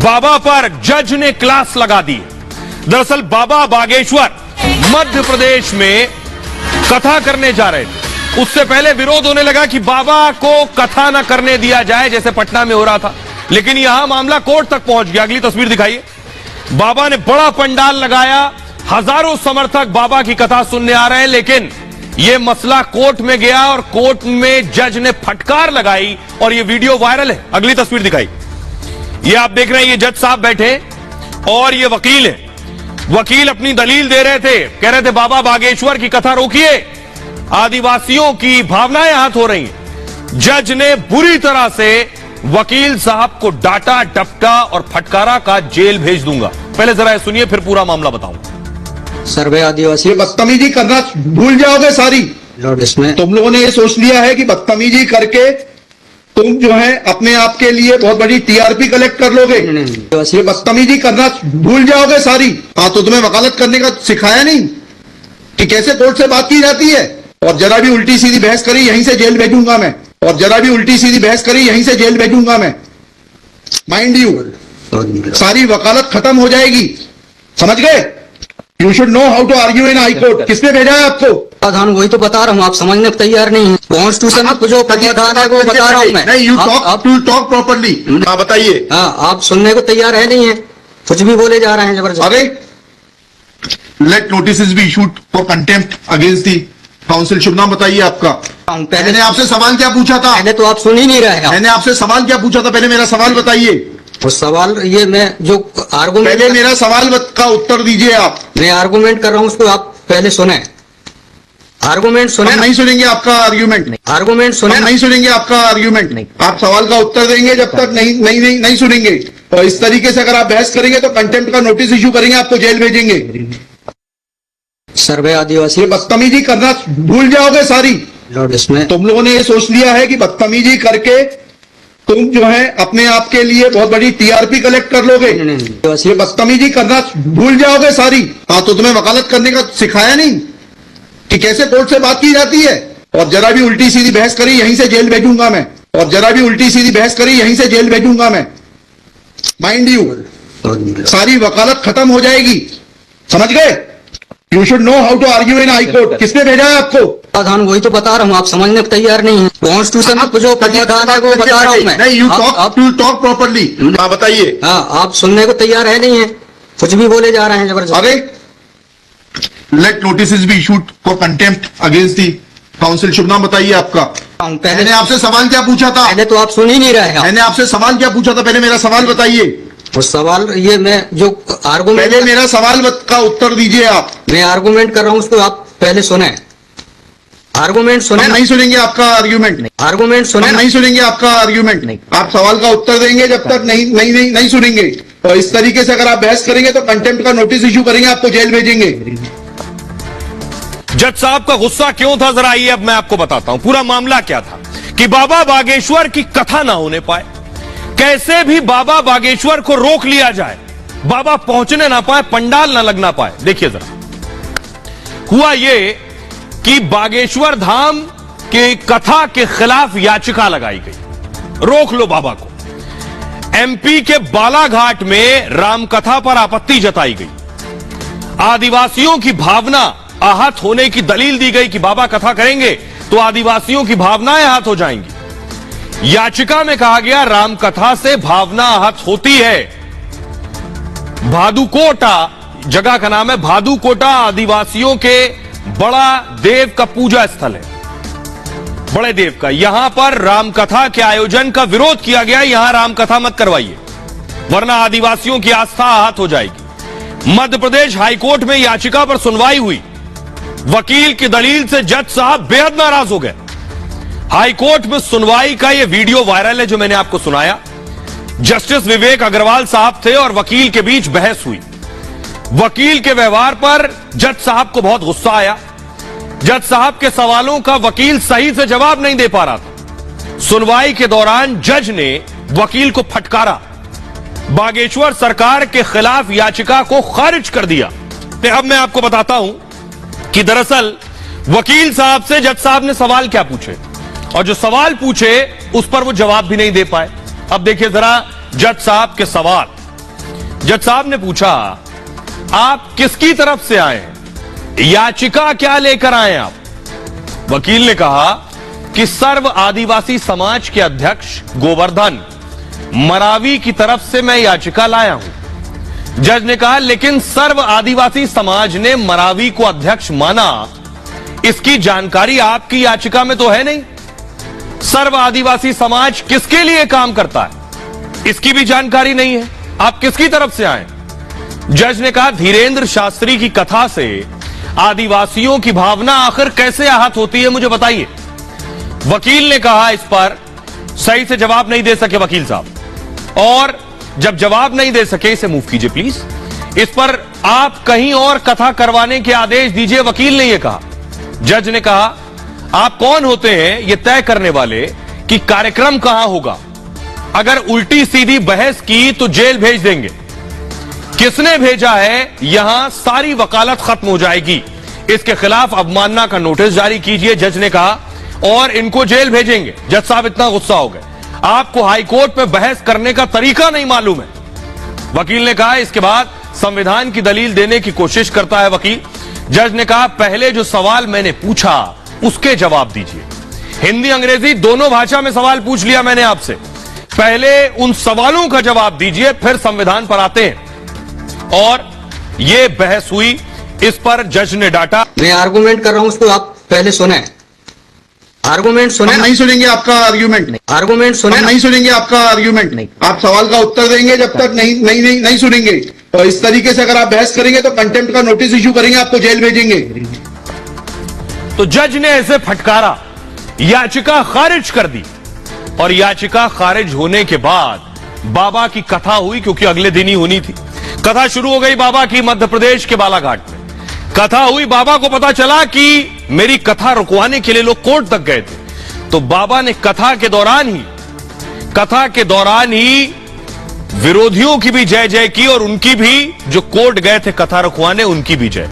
बाबा पर जज ने क्लास लगा दी। दरअसल बाबा बागेश्वर मध्य प्रदेश में कथा करने जा रहे थे। उससे पहले विरोध होने लगा कि बाबा को कथा न करने दिया जाए, जैसे पटना में हो रहा था, लेकिन यहां मामला कोर्ट तक पहुंच गया। अगली तस्वीर दिखाइए। बाबा ने बड़ा पंडाल लगाया, हजारों समर्थक बाबा की कथा सुनने आ रहे हैं, लेकिन यह मसला कोर्ट में गया और कोर्ट में जज ने फटकार लगाई और यह वीडियो वायरल है। अगली तस्वीर दिखाई। ये आप देख रहे हैं, ये जज साहब बैठे और ये वकील है। वकील अपनी दलील दे रहे थे, कह रहे थे बाबा बागेश्वर की कथा रोकिए, आदिवासियों की भावनाएं आहत हो रही हैं। जज ने बुरी तरह से वकील साहब को डांटा, डपटा और फटकारा, का जेल भेज दूंगा। पहले जरा सुनिए, फिर पूरा मामला बताऊंगा। सर्वे आदिवासी बदतमीजी करना भूल जाओगे सारी। इसमें तुम लोगों ने ये सोच लिया है कि बदतमीजी करके तुम जो है अपने आप के लिए बहुत बड़ी टीआरपी कलेक्ट कर लोगे। ये बदतमीजी करना भूल जाओगे सारी। हाँ, तो तुम्हें वकालत करने का सिखाया नहीं कि कैसे कोर्ट से बात की जाती है। और जरा भी उल्टी सीधी बहस करी, यहीं से जेल भेजूंगा मैं। और जरा भी उल्टी सीधी बहस करी, यहीं से जेल भेजूंगा मैं। माइंड यू, सारी वकालत खत्म हो जाएगी, समझ गए? You should know how to argue in high court. किसने भेजा है आपको? प्रावधान वही तो बता रहा हूँ, आप समझने को तैयार नहीं है। कॉन्स्टिट्यूशन में जो प्रावधान है वो बता रहा हूँ मैं। नहीं, यू टॉक प्रॉपर्ली। हाँ, बताइए। हाँ, आप सुनने को तैयार है नहीं है, कुछ भी बोले जा रहे हैं जबरदस्त। अरे, let notice be issued for contempt against the council. शुभ नाम बताइए आपका। मैंने आपसे सवाल क्या पूछा था? पहले तो आप सुन ही नहीं रहे हैं। मैंने आपसे सवाल क्या पूछा था? पहले मेरा सवाल बताइए। वो सवाल ये मैं जो आर्गूमेंट, पहले मेरा सवाल का उत्तर दीजिए आप। मैं आर्गूमेंट कर रहा हूँ, उसको आप पहले सुने। आर्गूमेंट सुने। हम नहीं सुनेंगे आपका आर्ग्यूमेंट। आर्गूमेंट सुने। हम नहीं सुनेंगे आपका आर्ग्यूमेंट। आप सवाल का उत्तर देंगे, जब तक नहीं सुनेंगे। और इस तरीके से अगर आप बहस करेंगे तो कंटेम्प्ट का नोटिस इशू करेंगे, आपको जेल भेजेंगे। सर्वे आदिवासी बदतमीजी करना भूल जाओगे सारी। इसमें तुम लोगों ने ये सोच लिया है कि बदतमीजी करके तुम जो है अपने आप के लिए बहुत बड़ी टीआरपी कलेक्ट कर लोगे। ये बदतमीजी करना भूल जाओगे सारी। हाँ, तो तुम्हें वकालत करने का सिखाया नहीं कि कैसे कोर्ट से बात की जाती है। और जरा भी उल्टी सीधी बहस करी, यहीं से जेल भेजूंगा मैं। और जरा भी उल्टी सीधी बहस करी, यहीं से जेल भेजूंगा मैं। माइंड यू, सारी वकालत खत्म हो जाएगी, समझ गए? You should know how to argue in high court. किसने भेजा है आपको? प्रावधान वही तो बता रहा हूँ, आप समझने को तैयार नहीं है। कॉन्स्टिट्यूशन में जो प्रावधान है वो बता रहा हूँ मैं। नहीं, यू टॉक प्रॉपर्ली। हाँ, बताइए। हाँ, आप सुनने को तैयार है नहीं है, कुछ भी बोले जा रहे हैं जबरदस्त। अरे, let notice be issued for contempt against the council. शुभ नाम बताइए आपका। मैंने आपसे सवाल क्या पूछा था? पहले तो आप सुन ही नहीं रहे हैं। मैंने आपसे सवाल क्या पूछा था? पहले मेरा सवाल बताइए। वो सवाल ये मैं जो आर्गूमेंट, पहले मेरा सवाल का उत्तर दीजिए आप। मैं आर्गूमेंट कर रहा हूँ, उसको आप पहले सुने। आर्गूमेंट सुने। हम नहीं सुनेंगे आपका आर्ग्यूमेंट। आर्गूमेंट सुने। हम नहीं सुनेंगे आपका आर्ग्यूमेंट। आप सवाल का उत्तर देंगे, जब तक नहीं सुनेंगे। और इस तरीके से अगर आप बहस करेंगे तो कंटेम्प्ट का नोटिस इशू करेंगे, आपको जेल भेजेंगे। जज साहब का गुस्सा क्यों था, जरा आइए अब मैं आपको बताता हूं पूरा मामला क्या था कि बाबा बागेश्वर की कथा ना होने पाए, कैसे भी बाबा बागेश्वर को रोक लिया जाए, बाबा पहुंचने ना पाए, पंडाल ना लगना पाए। देखिए जरा, हुआ ये कि बागेश्वर धाम की कथा के खिलाफ याचिका लगाई गई, रोक लो बाबा को। एमपी के बालाघाट में रामकथा पर आपत्ति जताई गई, आदिवासियों की भावना आहत होने की दलील दी गई कि बाबा कथा करेंगे तो आदिवासियों की भावनाएं आहत हो जाएंगी। याचिका में कहा गया रामकथा से भावना आहत होती है। भादुकोटा जगह का नाम है, भादुकोटा आदिवासियों के बड़ा देव का पूजा स्थल है, बड़े देव का। यहां पर रामकथा के आयोजन का विरोध किया गया, यहां रामकथा मत करवाइए वरना आदिवासियों की आस्था आहत हो जाएगी। मध्य प्रदेश हाईकोर्ट में याचिका पर सुनवाई हुई, वकील की दलील से जज साहब बेहद नाराज हो गए। हाईकोर्ट में सुनवाई का यह वीडियो वायरल है जो मैंने आपको सुनाया। जस्टिस विवेक अग्रवाल साहब थे और वकील के बीच बहस हुई। वकील के व्यवहार पर जज साहब को बहुत गुस्सा आया। जज साहब के सवालों का वकील सही से जवाब नहीं दे पा रहा था। सुनवाई के दौरान जज ने वकील को फटकारा, बागेश्वर सरकार के खिलाफ याचिका को खारिज कर दिया। अब मैं आपको बताता हूं कि दरअसल वकील साहब से जज साहब ने सवाल क्या पूछे और जो सवाल पूछे उस पर वो जवाब भी नहीं दे पाए। अब देखिए जरा जज साहब के सवाल। जज साहब ने पूछा आप किसकी तरफ से आए हैं, याचिका क्या लेकर आए आप? वकील ने कहा कि सर्व आदिवासी समाज के अध्यक्ष गोवर्धन मरावी की तरफ से मैं याचिका लाया हूं। जज ने कहा लेकिन सर्व आदिवासी समाज ने मरावी को अध्यक्ष माना, इसकी जानकारी आपकी याचिका में तो है नहीं। सर्व आदिवासी समाज किसके लिए काम करता है, इसकी भी जानकारी नहीं है। आप किसकी तरफ से आए? जज ने कहा धीरेन्द्र शास्त्री की कथा से आदिवासियों की भावना आखिर कैसे आहत होती है, मुझे बताइए। वकील ने कहा इस पर सही से जवाब नहीं दे सके वकील साहब, और जब जवाब नहीं दे सके इसे मूव कीजिए प्लीज। इस पर आप कहीं और कथा करवाने के आदेश दीजिए, वकील ने यह कहा। जज ने कहा आप कौन होते हैं यह तय करने वाले कि कार्यक्रम कहां होगा? अगर उल्टी सीधी बहस की तो जेल भेज देंगे। किसने भेजा है यहां सारी वकालत खत्म हो जाएगी। इसके खिलाफ अवमानना का नोटिस जारी कीजिए, जज ने कहा, और इनको जेल भेजेंगे। जज साहब इतना गुस्सा हो गए, आपको हाईकोर्ट में बहस करने का तरीका नहीं मालूम है। वकील ने कहा इसके बाद संविधान की दलील देने की कोशिश करता है वकील। जज ने कहा पहले जो सवाल मैंने पूछा उसके जवाब दीजिए। हिंदी अंग्रेजी दोनों भाषा में सवाल पूछ लिया मैंने आपसे, पहले उन सवालों का जवाब दीजिए, फिर संविधान पर आते हैं। और यह बहस हुई, इस पर जज ने डांटा। मैं आर्गुमेंट कर रहा हूं, उसको आप पहले सुने। आर्गुमेंट सुने। हम नहीं सुनेंगे आपका आर्ग्यूमेंट, नहीं आर्गुमेंट सुने। हम नहीं सुनेंगे आपका आर्ग्यूमेंट, नहीं। आप सवाल का उत्तर देंगे जब तक नहीं सुनेंगे। और इस तरीके से अगर आप बहस करेंगे तो कंटेम्प्ट का नोटिस इश्यू करेंगे, आपको जेल भेजेंगे। तो जज ने ऐसे फटकारा, याचिका खारिज कर दी। और याचिका खारिज होने के बाद बाबा की कथा हुई, क्योंकि अगले दिन ही होनी थी। कथा शुरू हो गई बाबा की मध्य प्रदेश के बालाघाट में। कथा हुई, बाबा को पता चला कि मेरी कथा रुकवाने के लिए लोग कोर्ट तक गए थे। तो बाबा ने कथा के दौरान ही विरोधियों की भी जय जय की, और उनकी भी, जो कोर्ट गए थे कथा रुकवाने, उनकी भी जय।